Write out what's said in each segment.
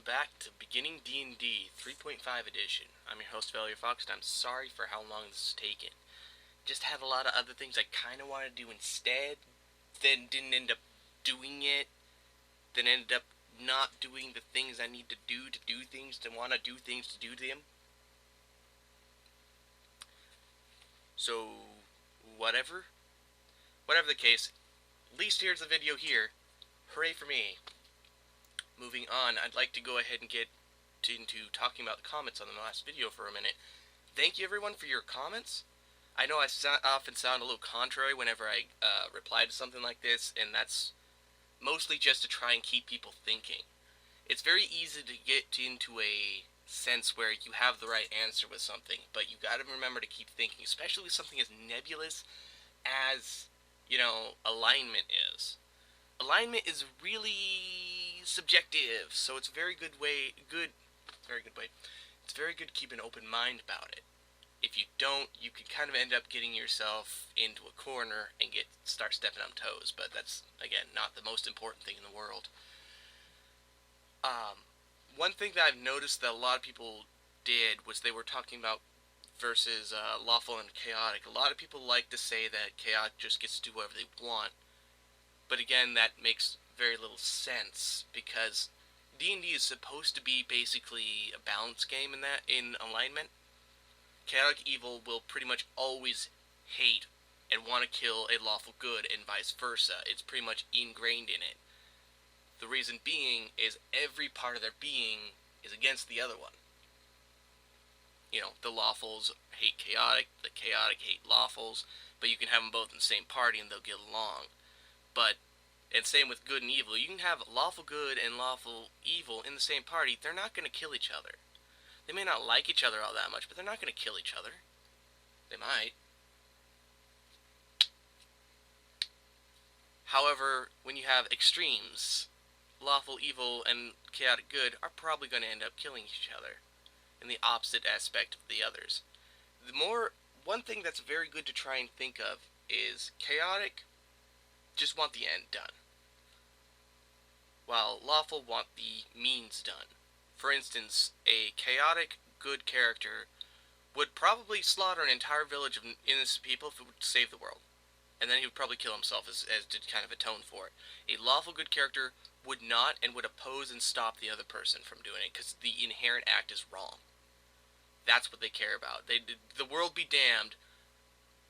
back to Beginning D&D 3.5 edition. I'm your host, Valier Fox, and I'm sorry for how long this has taken. Just had a lot of other things I kind of wanted to do instead, then didn't end up doing it, then ended up not doing the things I need to do things, to want to do things to do them. So, whatever the case, at least here's the video here. Hooray for me. Moving on, I'd like to go ahead and get into talking about the comments on the last video for a minute. Thank you everyone for your comments. I know I often sound a little contrary whenever I reply to something like this, and that's mostly just to try and keep people thinking. It's very easy to get into a sense where you have the right answer with something, but you gotta remember to keep thinking, especially with something as nebulous as, alignment is. Alignment is really subjective, so it's very good It's very good to keep an open mind about it. If you don't, you could kind of end up getting yourself into a corner and start stepping on toes, but that's, again, not the most important thing in the world. One thing that I've noticed that a lot of people did was they were talking about versus lawful and chaotic. A lot of people like to say that chaotic just gets to do whatever they want, but again, that makes very little sense, because D&D is supposed to be basically a balance game in alignment. Chaotic evil will pretty much always hate and want to kill a lawful good, and vice versa. It's pretty much ingrained in it. The reason being is every part of their being is against the other one. The lawfuls hate chaotic, the chaotic hate lawfuls, but you can have them both in the same party and they'll get along. And same with good and evil. You can have lawful good and lawful evil in the same party. They're not going to kill each other. They may not like each other all that much, but they're not going to kill each other. They might. However, when you have extremes, lawful evil and chaotic good are probably going to end up killing each other in the opposite aspect of the others. One thing that's very good to try and think of is chaotic just want the end done, while lawful want the means done. For instance, a chaotic good character would probably slaughter an entire village of innocent people if it would save the world, and then he would probably kill himself as to kind of atone for it. A lawful good character would not, and would oppose and stop the other person from doing it, because the inherent act is wrong. That's what they care about. The world be damned.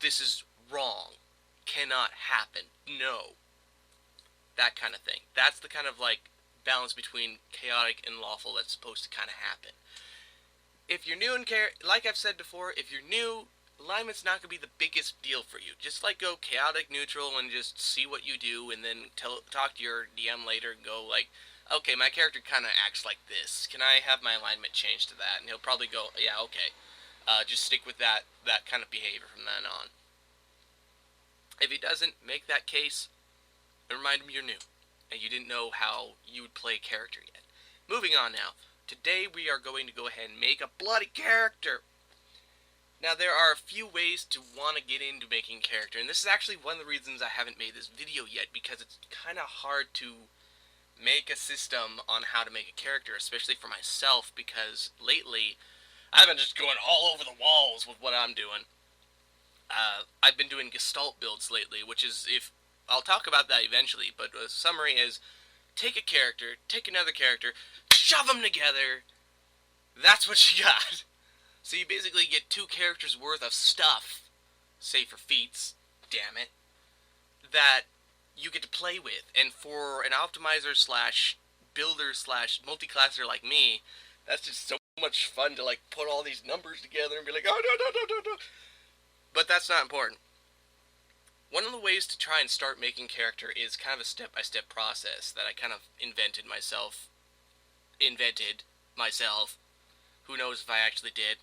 This is wrong. Cannot happen. No. That kind of thing. That's the kind of balance between chaotic and lawful that's supposed to kind of happen. If you're new and like I've said before, if you're new, alignment's not going to be the biggest deal for you. Just go chaotic neutral and just see what you do, and then talk to your DM later and go okay, my character kind of acts like this. Can I have my alignment changed to that? And he'll probably go, yeah, okay. Just stick with that kind of behavior from then on. If he doesn't make that case, remind him you're new, and you didn't know how you would play a character yet. Moving on now. Today we are going to go ahead and make a bloody character. Now, there are a few ways to want to get into making a character, and this is actually one of the reasons I haven't made this video yet, because it's kind of hard to make a system on how to make a character, especially for myself, because lately I've been just going all over the walls with what I'm doing. I've been doing Gestalt builds lately, which is, I'll talk about that eventually, but the summary is, take a character, take another character, shove them together, that's what you got. So you basically get two characters worth of stuff, say for feats, damn it, that you get to play with. And for an optimizer slash builder slash multiclasser like me, that's just so much fun to put all these numbers together and be like, oh no. But that's not important. One of the ways to try and start making character is kind of a step-by-step process that I kind of invented myself. Who knows if I actually did.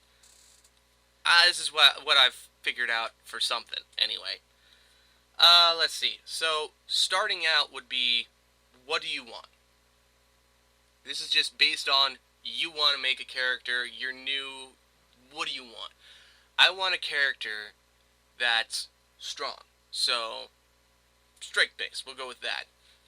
This is what I've figured out for something, anyway. Let's see. So, starting out would be, what do you want? This is just based on, you want to make a character, you're new, what do you want? I want a character that's strong. So, strength-based, we'll go with that.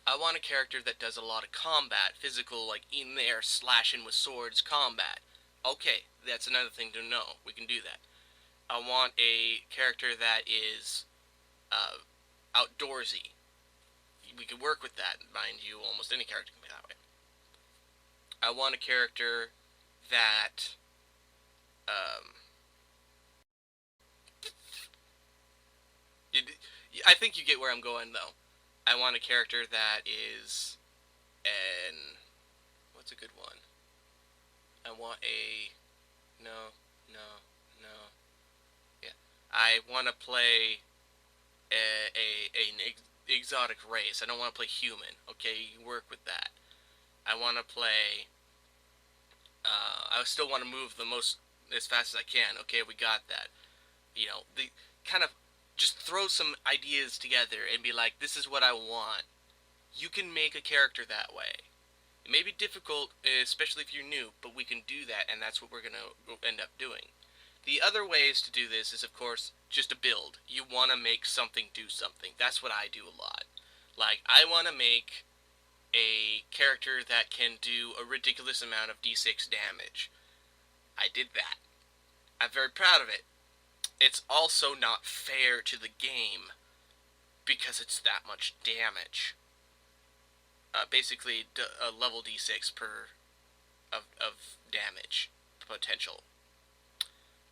I want a character that does a lot of combat, physical, like in there, slashing with swords combat. Okay, that's another thing to know. We can do that. I want a character that is uh, outdoorsy. We can work with that, mind you. Almost any character can be that way. I want a character that um, I think you get where I'm going, though. I want a character that is an... What's a good one? I want a... No, no, no. Yeah. I want to play an exotic race. I don't want to play human. Okay, you work with that. I want to play... I still want to move the most... as fast as I can. Okay, we got that. You know, the kind of... Just throw some ideas together and be like, this is what I want. You can make a character that way. It may be difficult, especially if you're new, but we can do that, and that's what we're going to end up doing. The other ways to do this is, of course, just a build. You want to make something do something. That's what I do a lot. Like, I want to make a character that can do a ridiculous amount of d6 damage. I did that. I'm very proud of it. It's also not fair to the game because it's that much damage. Basically, a level d6 per of damage potential.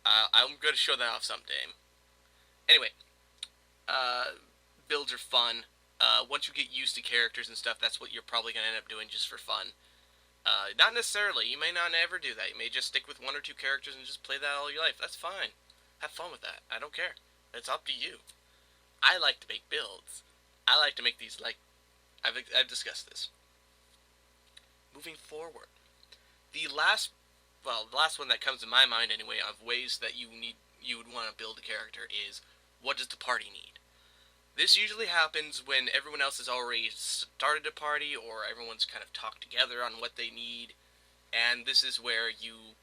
I'm going to show that off someday. Anyway, builds are fun. Once you get used to characters and stuff, that's what you're probably going to end up doing just for fun. Not necessarily. You may not ever do that. You may just stick with one or two characters and just play that all your life. That's fine. Have fun with that. I don't care. It's up to you. I like to make builds. I like to make these, like, I've discussed this. Moving forward. The last one that comes to my mind anyway, of ways that you would want to build a character is, what does the party need? This usually happens when everyone else has already started a party, or everyone's kind of talked together on what they need, and this is where you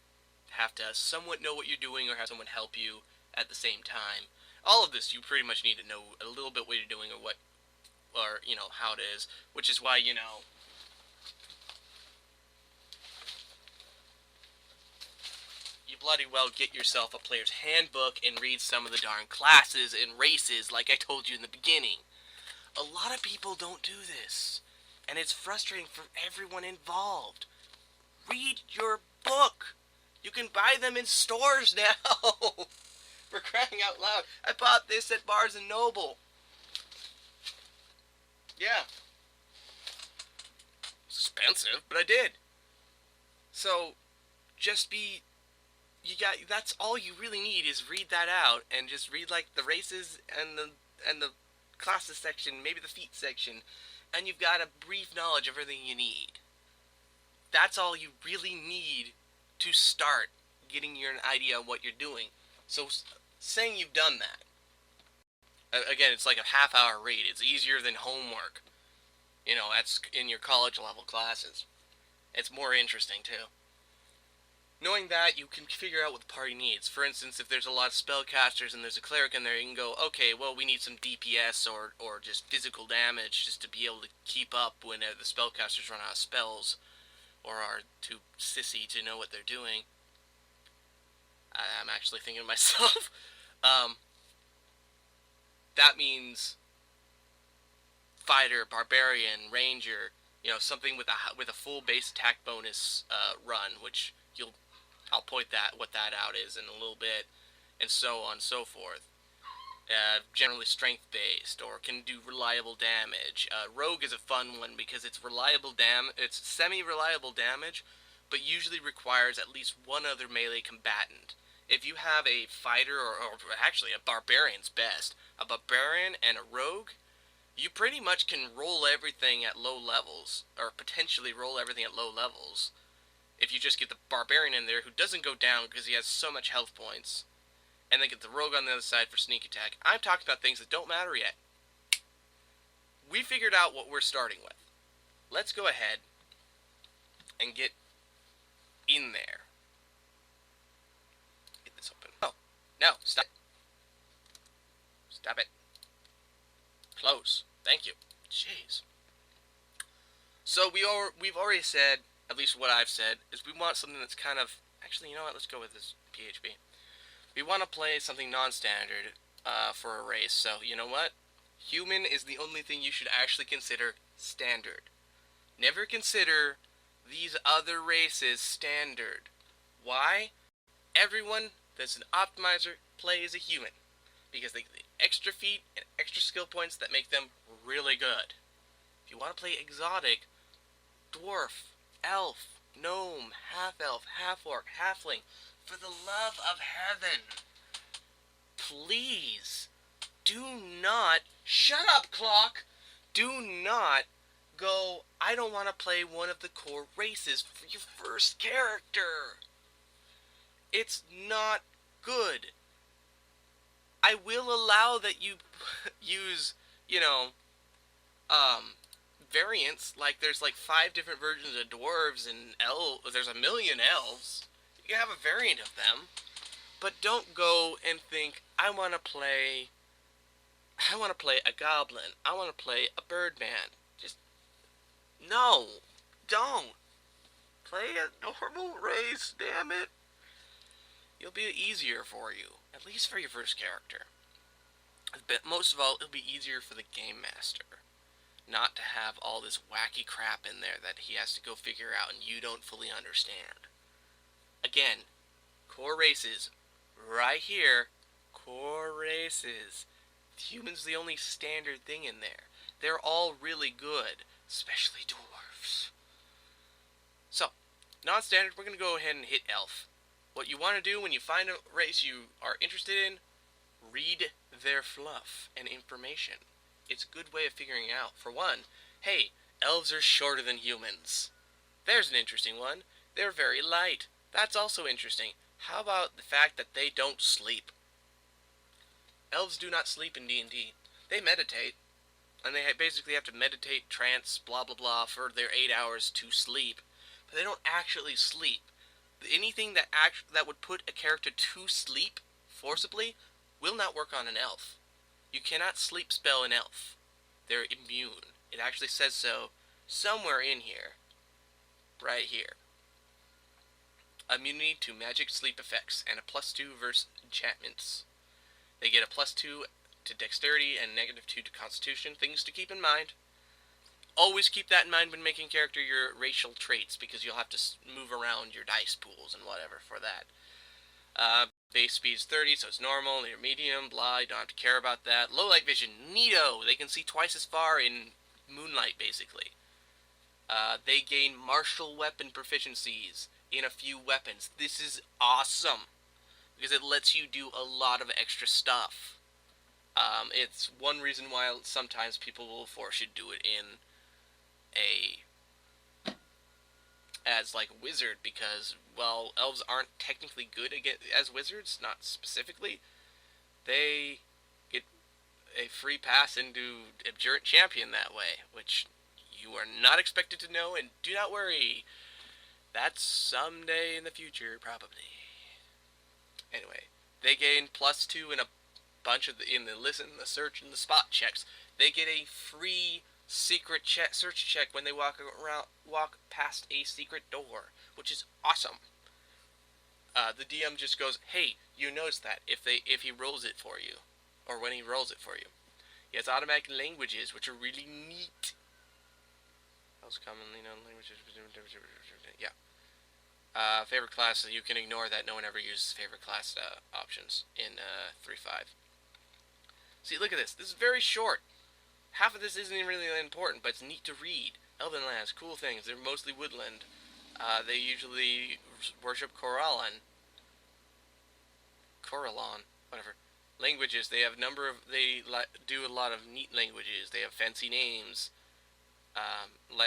have to somewhat know what you're doing or have someone help you at the same time. All of this, you pretty much need to know a little bit what you're doing or you know, how it is, which is why, you know, you bloody well get yourself a player's handbook and read some of the darn classes and races like I told you in the beginning. A lot of people don't do this, and it's frustrating for everyone involved. Read your book. You can buy them in stores now. For crying out loud. I bought this at Barnes & Noble. Yeah. It's expensive, but I did. So, just that's all you really need is read that out and just read like the races and the classes section, maybe the feat section, and you've got a brief knowledge of everything you need. That's all you really need to start getting your idea of what you're doing. So, saying you've done that, again, it's like a half-hour read. It's easier than homework. You know, that's in your college-level classes. It's more interesting, too. Knowing that, you can figure out what the party needs. For instance, if there's a lot of spellcasters and there's a cleric in there, you can go, okay, well, we need some DPS or just physical damage just to be able to keep up when the spellcasters run out of spells or are too sissy to know what they're doing. I'm actually thinking to myself. That means fighter, barbarian, ranger, you know, something with a full base attack bonus run, which I'll point what that out is in a little bit, and so on and so forth. Generally strength based, or can do reliable damage. Rogue is a fun one because it's it's semi-reliable damage, but usually requires at least one other melee combatant. If you have a fighter, or actually a barbarian's best, a barbarian and a rogue, you pretty much can roll everything at low levels, or potentially roll everything at low levels, if you just get the barbarian in there who doesn't go down because he has so much health points, and then get the rogue on the other side for sneak attack. I'm talking about things that don't matter yet. We figured out what we're starting with. Let's go ahead and get in there. Get this open. Oh, no, stop it. Stop it. Close. Thank you. Jeez. we've already said, at least what I've said, is we want something that's kind of, actually, you know what? Let's go with this PHB. We want to play something non-standard for a race. So you know what? Human is the only thing you should actually consider standard. Never consider these other races standard. Why? Everyone that's an optimizer plays a human because they get extra feat and extra skill points that make them really good. If you want to play exotic, dwarf, elf, gnome, half-elf, half-orc, halfling, for the love of heaven, please do not, shut up, clock, do not go, I don't want to play one of the core races for your first character. It's not good. I will allow that you use, you know, variants, like there's like 5 different versions of dwarves and there's a million elves. You can have a variant of them, but don't go and think, I want to play a goblin, I want to play a birdman. Just, no, don't. Play a normal race, damn it. It'll be easier for you, at least for your first character. But most of all, it'll be easier for the game master not to have all this wacky crap in there that he has to go figure out and you don't fully understand. Again, core races, right here, core races. Human's the only standard thing in there. They're all really good, especially dwarves. So, non-standard, we're going to go ahead and hit elf. What you want to do when you find a race you are interested in, read their fluff and information. It's a good way of figuring out. For one, hey, elves are shorter than humans. There's an interesting one. They're very light. That's also interesting. How about the fact that they don't sleep? Elves do not sleep in D&D. They meditate, and they basically have to meditate, trance, blah blah blah for their 8 hours to sleep, but they don't actually sleep. Anything that would put a character to sleep forcibly will not work on an elf. You cannot sleep spell an elf. They're immune. It actually says so somewhere in here. Right here. Immunity to magic sleep effects and a +2 versus enchantments. They get a +2 to dexterity and -2 to constitution. Things to keep in mind. Always keep that in mind when making character your racial traits, because you'll have to move around your dice pools and whatever for that. Base speed's 30, so it's normal. You're medium, blah, you don't have to care about that. Low light vision, neato! They can see twice as far in moonlight, basically. They gain martial weapon proficiencies in a few weapons. This is awesome, because it lets you do a lot of extra stuff. It's one reason why sometimes people will force you to do it in as like a wizard, because, well, elves aren't technically good as wizards, not specifically. They get a free pass into Abjurant Champion that way, which you are not expected to know, and do not worry. That's someday in the future, probably. Anyway, they gain +2 in a bunch of in the listen, the search, and the spot checks. They get a free secret search check when they walk past a secret door, which is awesome. The DM just goes, "Hey, you notice that if he rolls it for you, or when he rolls it for you." He has automatic languages, which are really neat. Most commonly known languages. Yeah. Favorite class, you can ignore that. No one ever uses favorite class options in 3.5. See, look at this. This is very short. Half of this isn't really important, but it's neat to read. Elven lands, cool things. They're mostly woodland. They usually worship Corallon, whatever. Languages, they have do a lot of neat languages. They have fancy names.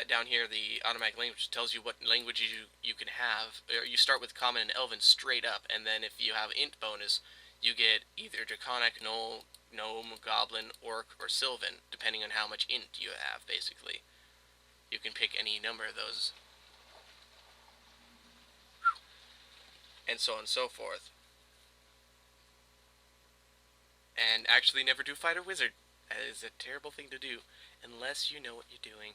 Down here, the automatic language tells you what languages you can have. You start with common and elven straight up, and then if you have int bonus, you get either draconic, gnome, goblin, orc, or sylvan, depending on how much int you have, basically. You can pick any number of those. And so on and so forth. And actually never do fighter wizard. That is a terrible thing to do, unless you know what you're doing.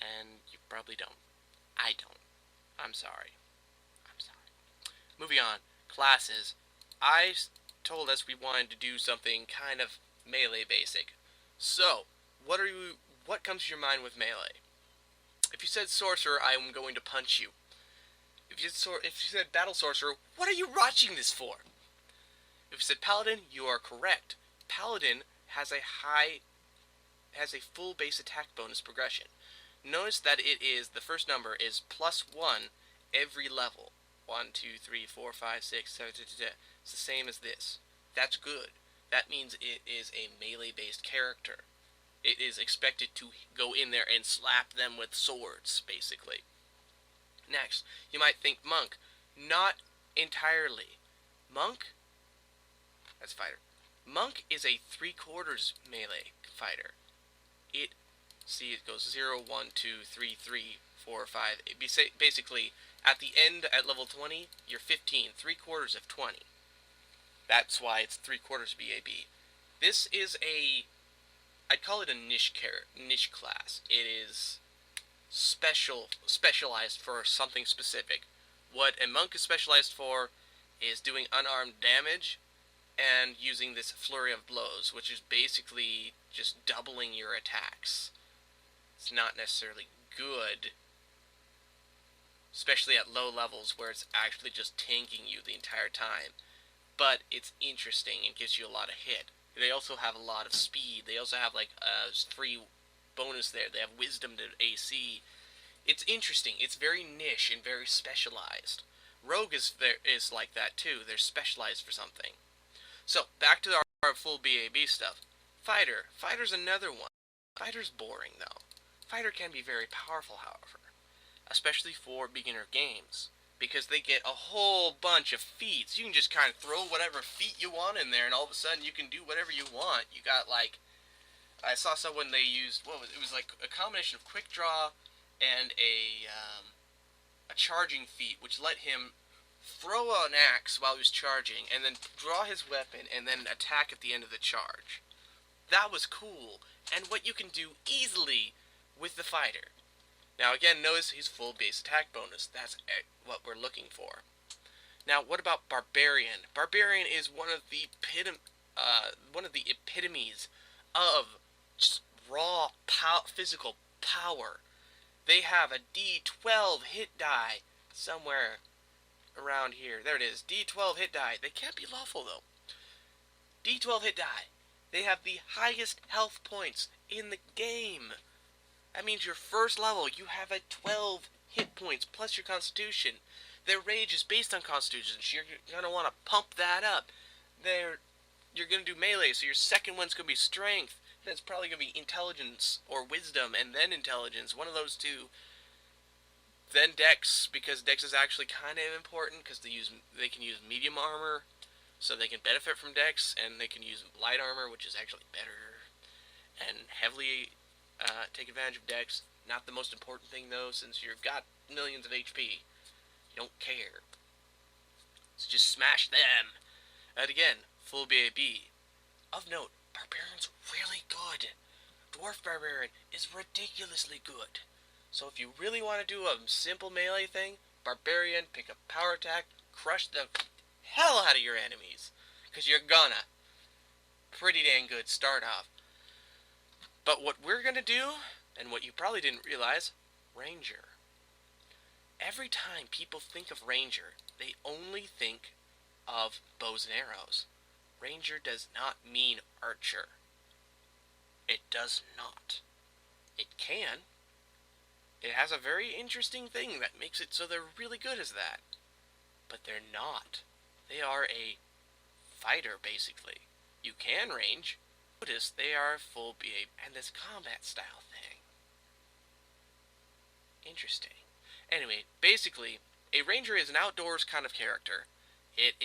and you probably don't. I don't. I'm sorry. I'm sorry. Moving on. Classes. I told us we wanted to do something kind of melee basic. So, what are you? What comes to your mind with melee? If you said sorcerer, I am going to punch you. If you said battle sorcerer, what are you watching this for? If you said paladin, you are correct. Paladin has a full base attack bonus progression. Notice that the first number is +1 every level. 1, 2, 3, 4, 5, 6, 7, 8, 9. It's the same as this. That's good. That means it is a melee-based character. It is expected to go in there and slap them with swords, basically. Next, you might think monk. Not entirely. Monk? That's fighter. Monk is a 3/4 melee fighter. It goes 0, 1, 2, 3, 3, 4, 5. Basically, at the end, at level 20, you're 15. 3/4 of 20. That's why it's 3/4 BAB. This is I'd call it a niche class. It is specialized for something specific. What a monk is specialized for is doing unarmed damage and using this flurry of blows, which is basically just doubling your attacks. It's not necessarily good, especially at low levels where it's actually just tanking you the entire time. But it's interesting and gives you a lot of hit. They also have a lot of speed. They also have like a free bonus there. They have wisdom to AC. It's interesting. It's very niche and very specialized. Rogue is like that too. They're specialized for something. So back to our full BAB stuff. Fighter. Fighter's another one. Fighter's boring though. Fighter can be very powerful, however, especially for beginner games, because they get a whole bunch of feats. You can just kind of throw whatever feat you want in there, and all of a sudden you can do whatever you want. You got like, I saw someone they used, it was like a combination of quick draw and a charging feat, which let him throw an axe while he was charging, and then draw his weapon, and then attack at the end of the charge. That was cool, and what you can do easily with the fighter. Now again, notice he's full base attack bonus. That's what we're looking for. Now, what about Barbarian? Barbarian is one of the epitomes of just raw physical power. They have a D12 hit die somewhere around here. There it is. D12 hit die. They can't be lawful though. D12 hit die. They have the highest health points in the game. That means your first level, you have a 12 hit points plus your constitution. Their rage is based on constitution, so you're going to want to pump that up. You're going to do melee, so your second one's going to be strength. Then it's probably going to be intelligence or wisdom, and then intelligence, one of those two. Then dex, because dex is actually kind of important, because they can use medium armor, so they can benefit from dex, and they can use light armor, which is actually better, and heavily take advantage of dex. Not the most important thing though, since you've got millions of HP. You don't care. So just smash them. And again, full BAB. Of note, Barbarian's really good. Dwarf Barbarian is ridiculously good. So if you really want to do a simple melee thing, Barbarian, pick up power attack, crush the hell out of your enemies. Because you're gonna. Pretty dang good start off. But what we're going to do, and what you probably didn't realize, Ranger. Every time people think of Ranger, they only think of bows and arrows. Ranger does not mean archer. It does not. It can. It has a very interesting thing that makes it so they're really good as that. But they're not. They are a fighter, basically. You can range. Notice they are full BA and this combat style thing. Interesting. Anyway, basically, a ranger is an outdoors kind of character. It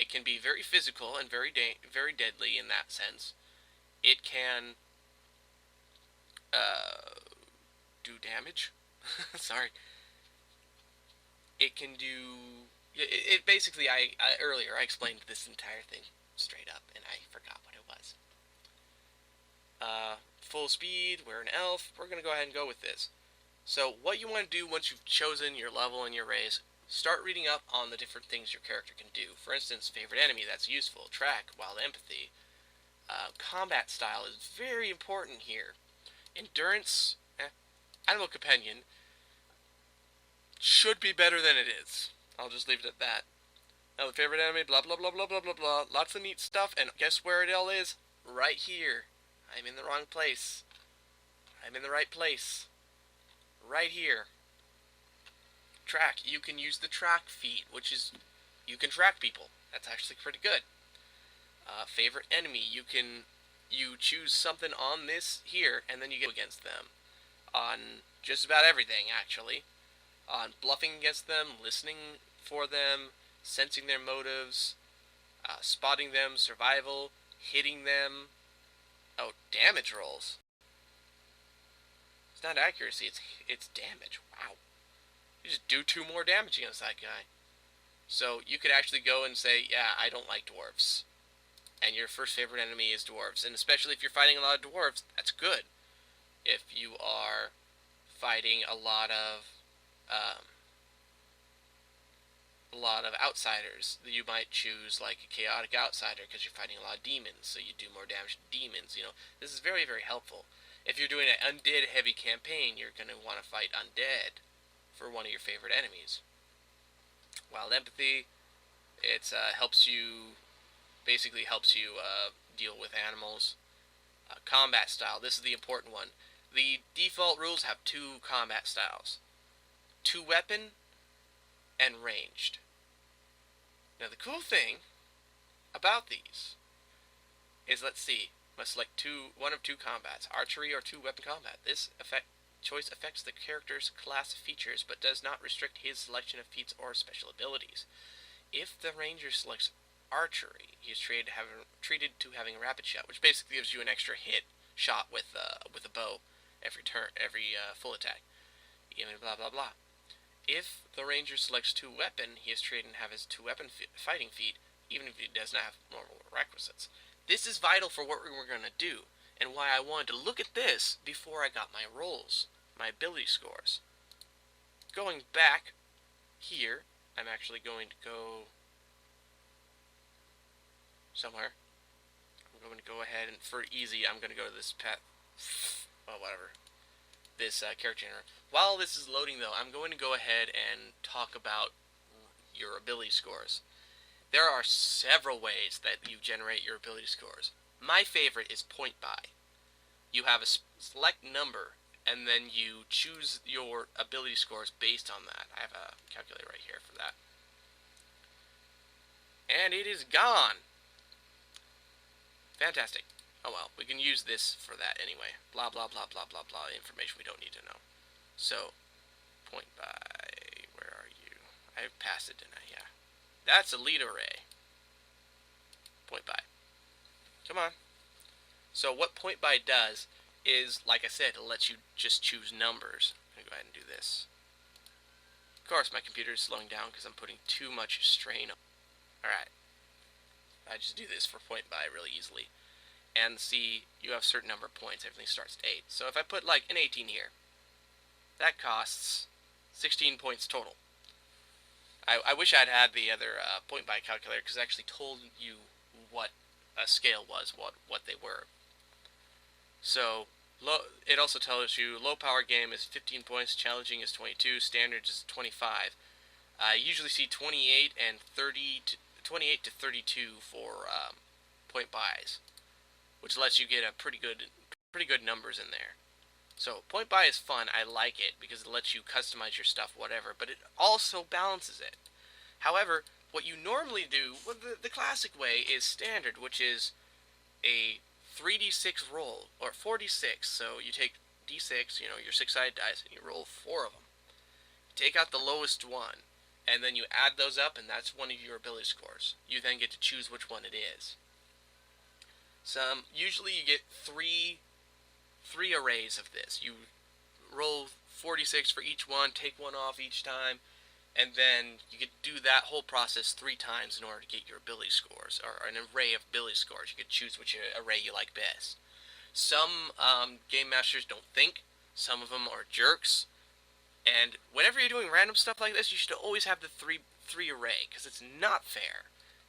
can be very physical and very deadly in that sense. It can do damage. Sorry. It can do. It basically, earlier I explained this entire thing straight up, and I forgot what it was. Full speed, we're an elf, we're going to go ahead and go with this. So what you want to do once you've chosen your level and your race, start reading up on the different things your character can do. For instance, favorite enemy, that's useful. Track, wild empathy. Combat style is very important here. Endurance, animal companion, should be better than it is. I'll just leave it at that. Now the favorite enemy, blah blah blah blah blah blah blah. Lots of neat stuff, and guess where it all is? Right here. I'm in the wrong place. I'm in the right place. Right here. Track. You can use the track feat, which is you can track people. That's actually pretty good. Favorite enemy. You choose something on this here, and then you get against them on just about everything actually. On bluffing against them, listening for them, sensing their motives, spotting them, survival, hitting them. Oh, damage rolls. It's not accuracy, it's damage. Wow. You just do 2 more damage against that guy. So you could actually go and say, yeah, I don't like dwarves. And your first favorite enemy is dwarves. And especially if you're fighting a lot of dwarves, that's good. If you are fighting a lot of outsiders, you might choose like a chaotic outsider because you're fighting a lot of demons, so you do more damage to demons. This is very, very helpful. If you're doing an undead heavy campaign, you're going to want to fight undead for one of your favorite enemies. Wild empathy, it basically helps you deal with animals. Combat style, this is the important one. The default rules have 2 combat styles: 2 weapon and ranged. Now the cool thing about these is, let's see, must select one of 2 combats: archery or 2 weapon combat. This choice affects the character's class features, but does not restrict his selection of feats or special abilities. If the ranger selects archery, he is treated to having a rapid shot, which basically gives you an extra hit shot with a bow every full attack. Even blah blah blah. If the ranger selects 2 weapon, he is treated to have his 2 weapon fighting feat, even if he does not have normal requisites. This is vital for what we're going to do, and why I wanted to look at this before I got my rolls, my ability scores. Going back here, I'm actually going to go somewhere. I'm going to go ahead, and for easy, I'm going to go to this path. Oh, whatever. This character generator. While this is loading, though, I'm going to go ahead and talk about your ability scores. There are several ways that you generate your ability scores. My favorite is point buy. You have a select number, and then you choose your ability scores based on that. I have a calculator right here for that. And it is gone. Fantastic. Oh well, we can use this for that anyway. Blah, blah, blah, blah, blah, blah. Information we don't need to know. So, point by... Where are you? I passed it, didn't I? Yeah. That's a lead array. Point by. Come on. So what point by does is, like I said, it lets you just choose numbers. I'm going to go ahead and do this. Of course, my computer is slowing down because I'm putting too much strain on. Alright. I just do this for point by really easily. And see, you have a certain number of points. Everything starts at 8. So if I put like an 18 here, that costs 16 points total. I wish I'd had the other point buy calculator, because it actually told you what a scale was, what they were. So it also tells you low power game is 15 points, challenging is 22, standard is 25. I usually see 28 and 28 to 32 for point buys, which lets you get a pretty good numbers in there. So point buy is fun. I like it because it lets you customize your stuff, whatever, but it also balances it. However, what you normally do, well, the classic way is standard, which is a 3d6 roll, or 4d6. So you take d6, your 6-sided dice, and you roll 4 of them. Take out the lowest one, and then you add those up, and that's one of your ability scores. You then get to choose which one it is. Usually you get three arrays of this. You roll 46 for each one, take one off each time, and then you get to do that whole process 3 times in order to get your ability scores, or an array of ability scores. You could choose which array you like best. Some game masters don't think. Some of them are jerks. And whenever you're doing random stuff like this, you should always have the three array, because it's not fair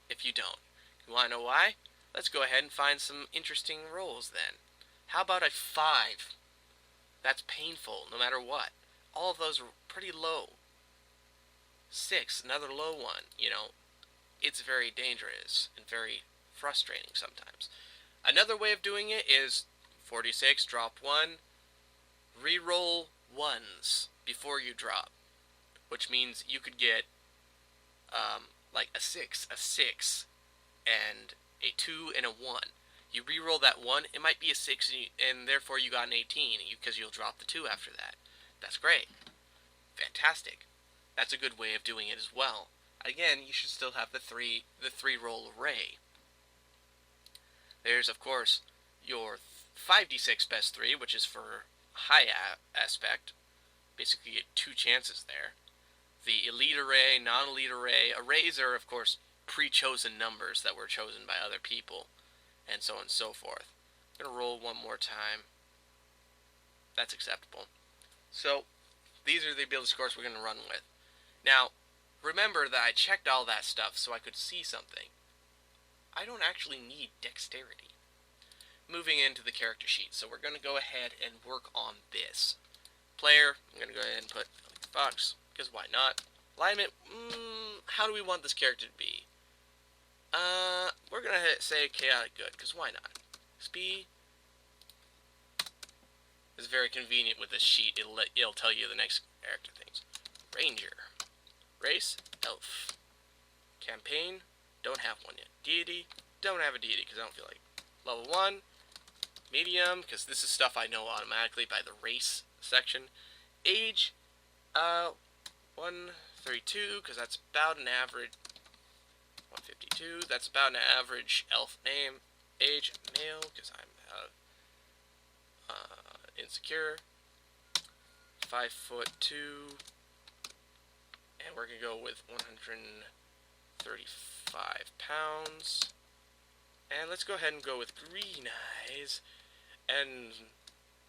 if you don't. You want to know why? Let's go ahead and find some interesting rolls then. How about a 5? That's painful, no matter what. All of those are pretty low. 6, another low one. It's very dangerous and very frustrating sometimes. Another way of doing it is 46, drop 1, re-roll 1s before you drop, which means you could get like a 6, and a 2 and a 1. You re-roll that 1, it might be a 6, and therefore you got an 18, because you'll drop the 2 after that. That's great. Fantastic. That's a good way of doing it as well. Again, you should still have the three roll array. There's, of course, your 5d6 best 3, which is for high aspect. Basically, you get 2 chances there. The elite array, non-elite array. Arrays are, of course, pre-chosen numbers that were chosen by other people, and so on and so forth. I'm going to roll one more time. That's acceptable. So, these are the ability scores we're going to run with. Now, remember that I checked all that stuff so I could see something. I don't actually need dexterity. Moving into the character sheet, so we're going to go ahead and work on this. Player, I'm going to go ahead and put Fox, because why not? Alignment, how do we want this character to be? We're going to say chaotic good, because why not? Speed is very convenient with this sheet. It'll tell you the next character things. Ranger. Race, elf. Campaign, don't have one yet. Deity, don't have a deity because I don't feel like it. Level 1, medium, because this is stuff I know automatically by the race section. Age, 132, because that's about an average. 152, that's about an average elf name. Age, male, because I'm insecure. 5'2", and we're gonna go with 135 pounds. And let's go ahead and go with green eyes and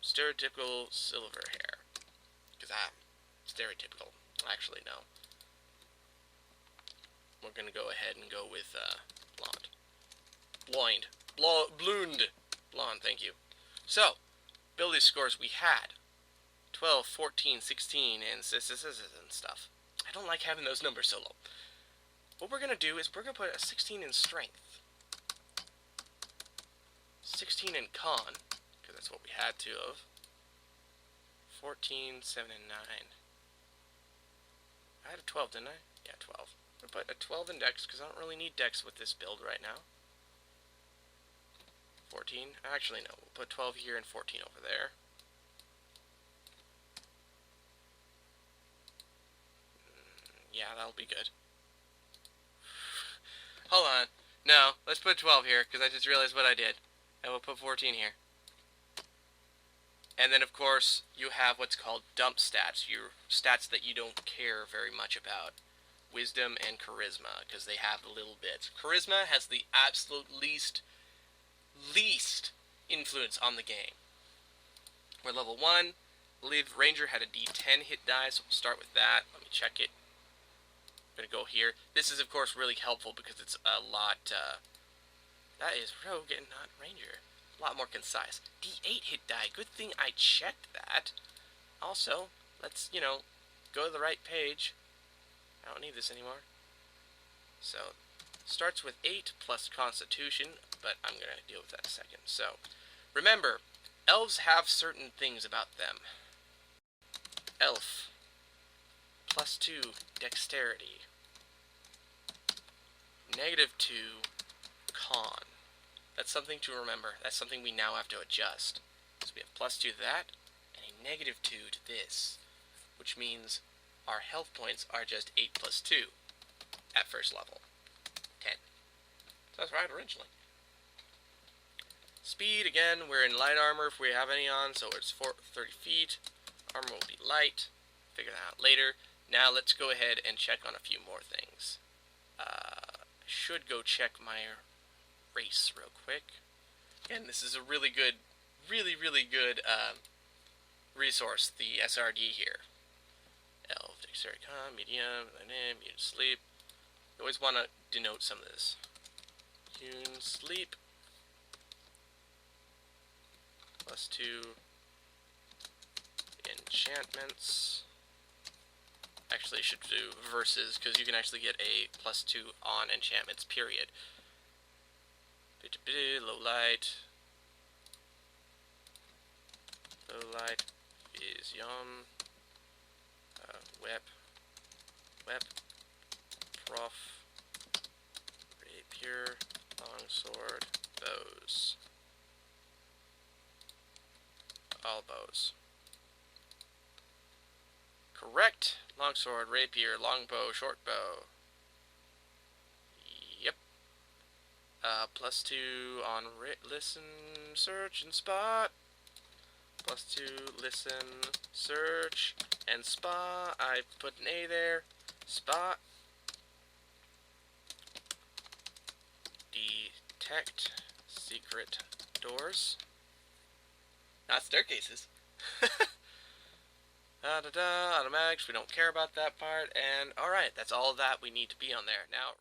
stereotypical silver hair, because I'm stereotypical. Actually, no. We're gonna go ahead and go with blonde. Blonde. Thank you. So, ability scores we had 12, 14, 16, and stuff. I don't like having those numbers so low. What we're gonna do is we're gonna put a 16 in strength, 16 in con, because that's what we had 2 of. 14, 7, and 9. I had a 12, didn't I? Yeah, 12. I'm gonna put a 12 in dex, because I don't really need dex with this build right now. 14. Actually, no. We'll put 12 here and 14 over there. Yeah, that'll be good. Hold on. No, let's put 12 here, because I just realized what I did. And we'll put 14 here. And then, of course, you have what's called dump stats. Your stats that you don't care very much about. Wisdom and charisma, because they have the little bits. Charisma has the absolute least influence on the game. We're level 1. I believe Ranger had a D10 hit die, so we'll start with that. Let me check it. I'm going to go here. This is, of course, really helpful because it's a lot, that is Rogue and not Ranger. A lot more concise. D8 hit die. Good thing I checked that. Also, let's, go to the right page. I don't need this anymore. So, starts with 8 plus Constitution, but I'm going to deal with that in a second. So, remember, elves have certain things about them. Elf. +2 Dexterity. -2 Con. That's something to remember. That's something we now have to adjust. So we have +2 to that, and a -2 to this. Which means our health points are just 8 plus 2 at first level. 10. So that's right originally. Speed, again, we're in light armor if we have any on, so it's 30 feet. Armor will be light. Figure that out later. Now let's go ahead and check on a few more things. I should go check my race real quick. Again, this is a really good resource, the SRD here. Elf, dexterity, con, medium, immune to sleep. You always want to denote some of this. Immune sleep. +2 enchantments. Actually, should do versus, because you can actually get a +2 on enchantments, period. Low light. Low light is yum. Whip. Prof. Rapier. Longsword. Bows. All bows. Correct. Longsword, rapier, longbow, shortbow. Yep. +2 on listen, search, and spot. +2 listen, search, and spot. I put an A there. Spot. Detect secret doors. Not staircases. Automatics, we don't care about that part, and alright, that's all that we need to be on there. Now,